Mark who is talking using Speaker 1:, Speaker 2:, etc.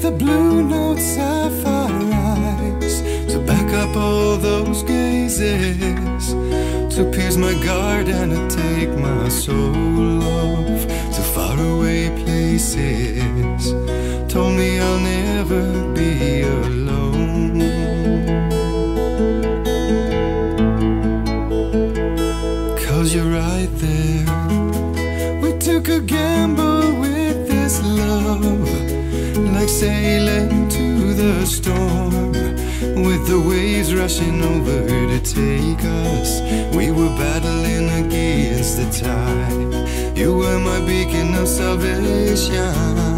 Speaker 1: the blue notes sapphire eyes to back up all those gazes, to pierce my guard and to take my soul off to faraway places. Told me I'll never be alone. 'Cause you're right there. We took a gamble with this love, like sailing to the storm, with the waves rushing over to take us. We were battling against the tide. You were my beacon of salvation.